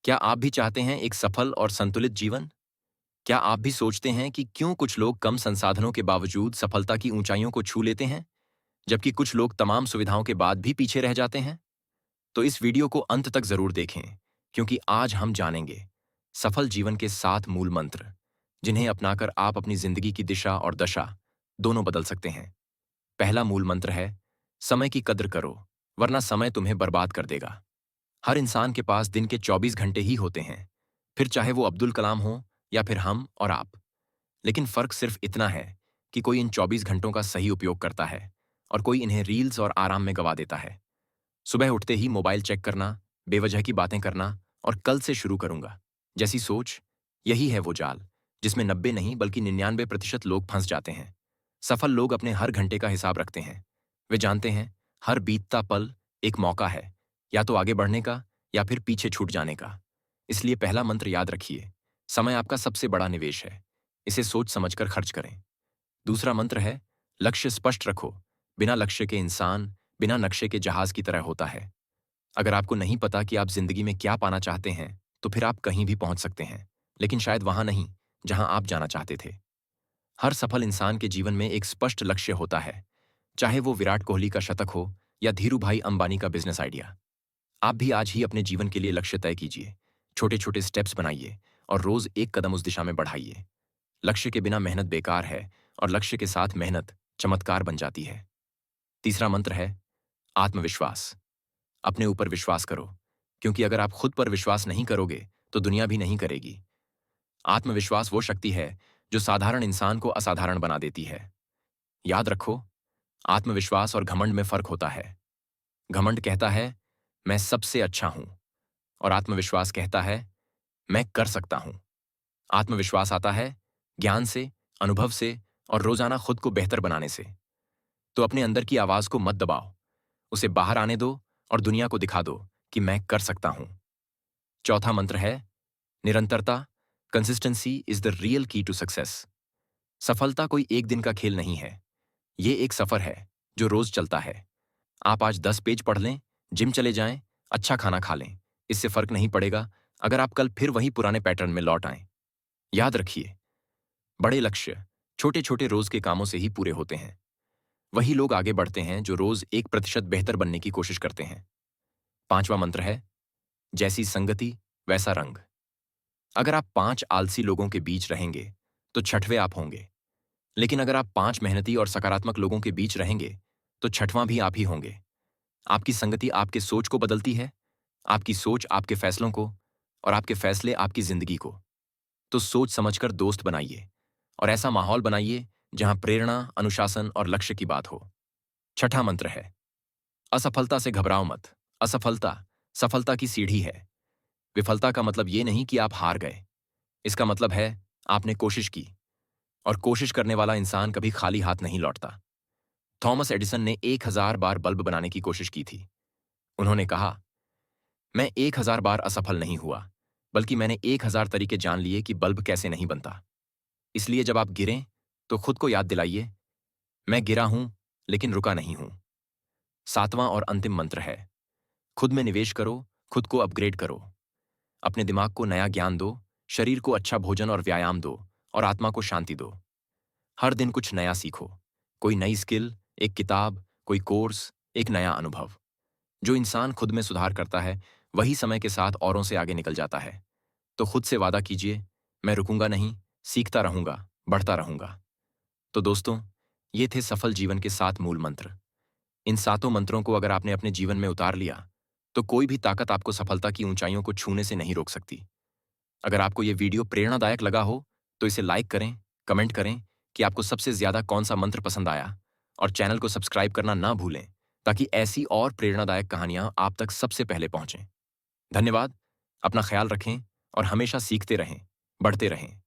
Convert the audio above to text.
क्या आप भी चाहते हैं एक सफल और संतुलित जीवन? क्या आप भी सोचते हैं कि क्यों कुछ लोग कम संसाधनों के बावजूद सफलता की ऊंचाइयों को छू लेते हैं, जबकि कुछ लोग तमाम सुविधाओं के बाद भी पीछे रह जाते हैं? तो इस वीडियो को अंत तक जरूर देखें, क्योंकि आज हम जानेंगे सफल जीवन के 7 मूल मंत्र, जिन्हें अपनाकर आप अपनी जिंदगी की दिशा और दशा दोनों बदल सकते हैं। पहला मूल मंत्र है, समय की कद्र करो, वरना समय तुम्हें बर्बाद कर देगा। हर इंसान के पास दिन के 24 घंटे ही होते हैं, फिर चाहे वो अब्दुल कलाम हो या फिर हम और आप। लेकिन फर्क सिर्फ इतना है कि कोई इन 24 घंटों का सही उपयोग करता है और कोई इन्हें रील्स और आराम में गवा देता है। सुबह उठते ही मोबाइल चेक करना, बेवजह की बातें करना और कल से शुरू करूंगा जैसी सोच, यही है वो जाल जिसमें 90 नहीं बल्कि 99% लोग फंस जाते हैं। सफल लोग अपने हर घंटे का हिसाब रखते हैं। वे जानते हैं हर बीतता पल एक मौका है, या तो आगे बढ़ने का या फिर पीछे छूट जाने का। इसलिए पहला मंत्र याद रखिए, समय आपका सबसे बड़ा निवेश है। इसे सोच समझकर खर्च करें। दूसरा मंत्र है, लक्ष्य स्पष्ट रखो। बिना लक्ष्य के इंसान बिना नक्शे के जहाज की तरह होता है। अगर आपको नहीं पता कि आप जिंदगी में क्या पाना चाहते हैं, तो फिर आप कहीं भी पहुंच सकते हैं, लेकिन शायद वहां नहीं जहां आप जाना चाहते थे। हर सफल इंसान के जीवन में एक स्पष्ट लक्ष्य होता है, चाहे वो विराट कोहली का शतक हो या धीरू भाई अंबानी का बिजनेस आइडिया। आप भी आज ही अपने जीवन के लिए लक्ष्य तय कीजिए। छोटे छोटे स्टेप्स बनाइए और रोज एक कदम उस दिशा में बढ़ाइए। लक्ष्य के बिना मेहनत बेकार है, और लक्ष्य के साथ मेहनत चमत्कार बन जाती है। तीसरा मंत्र है, आत्मविश्वास। अपने ऊपर विश्वास करो, क्योंकि अगर आप खुद पर विश्वास नहीं करोगे तो दुनिया भी नहीं करेगी। आत्मविश्वास वो शक्ति है जो साधारण इंसान को असाधारण बना देती है। याद रखो, आत्मविश्वास और घमंड में फर्क होता है। घमंड कहता है मैं सबसे अच्छा हूं, और आत्मविश्वास कहता है मैं कर सकता हूं। आत्मविश्वास आता है ज्ञान से, अनुभव से और रोजाना खुद को बेहतर बनाने से। तो अपने अंदर की आवाज को मत दबाओ, उसे बाहर आने दो और दुनिया को दिखा दो कि मैं कर सकता हूं। चौथा मंत्र है, निरंतरता। कंसिस्टेंसी इज द रियल की टू सक्सेस। सफलता कोई एक दिन का खेल नहीं है, ये एक सफर है जो रोज चलता है। आप आज 10 पेज पढ़ लें, जिम चले जाएं, अच्छा खाना खा लें, इससे फर्क नहीं पड़ेगा अगर आप कल फिर वही पुराने पैटर्न में लौट आएं। याद रखिए, बड़े लक्ष्य छोटे छोटे रोज के कामों से ही पूरे होते हैं। वही लोग आगे बढ़ते हैं जो रोज 1% बेहतर बनने की कोशिश करते हैं। पांचवा मंत्र है, जैसी संगति वैसा रंग। अगर आप 5 आलसी लोगों के बीच रहेंगे तो छठवें आप होंगे, लेकिन अगर आप 5 मेहनती और सकारात्मक लोगों के बीच रहेंगे तो छठवां भी आप ही होंगे। आपकी संगति आपके सोच को बदलती है, आपकी सोच आपके फैसलों को, और आपके फैसले आपकी जिंदगी को। तो सोच समझकर दोस्त बनाइए और ऐसा माहौल बनाइए जहां प्रेरणा, अनुशासन और लक्ष्य की बात हो। छठा मंत्र है, असफलता से घबराओ मत। असफलता सफलता की सीढ़ी है। विफलता का मतलब ये नहीं कि आप हार गए, इसका मतलब है आपने कोशिश की, और कोशिश करने वाला इंसान कभी खाली हाथ नहीं लौटता। थॉमस एडिसन ने 1000 बार बल्ब बनाने की कोशिश की थी। उन्होंने कहा, मैं 1000 बार असफल नहीं हुआ, बल्कि मैंने 1000 तरीके जान लिए कि बल्ब कैसे नहीं बनता। इसलिए जब आप गिरें तो खुद को याद दिलाइए, मैं गिरा हूं लेकिन रुका नहीं हूं। सातवां और अंतिम मंत्र है, खुद में निवेश करो, खुद को अपग्रेड करो। अपने दिमाग को नया ज्ञान दो, शरीर को अच्छा भोजन और व्यायाम दो, और आत्मा को शांति दो। हर दिन कुछ नया सीखो, कोई नई स्किल, एक किताब, कोई कोर्स, एक नया अनुभव। जो इंसान खुद में सुधार करता है वही समय के साथ औरों से आगे निकल जाता है। तो खुद से वादा कीजिए, मैं रुकूंगा नहीं, सीखता रहूंगा, बढ़ता रहूंगा। तो दोस्तों, ये थे सफल जीवन के 7 मूल मंत्र। इन सातों मंत्रों को अगर आपने अपने जीवन में उतार लिया तो कोई भी ताकत आपको सफलता की ऊंचाइयों को छूने से नहीं रोक सकती। अगर आपको ये वीडियो प्रेरणादायक लगा हो तो इसे लाइक करें, कमेंट करें कि आपको सबसे ज्यादा कौन सा मंत्र पसंद आया, और चैनल को सब्सक्राइब करना ना भूलें ताकि ऐसी और प्रेरणादायक कहानियां आप तक सबसे पहले पहुंचें। धन्यवाद। अपना ख्याल रखें और हमेशा सीखते रहें, बढ़ते रहें।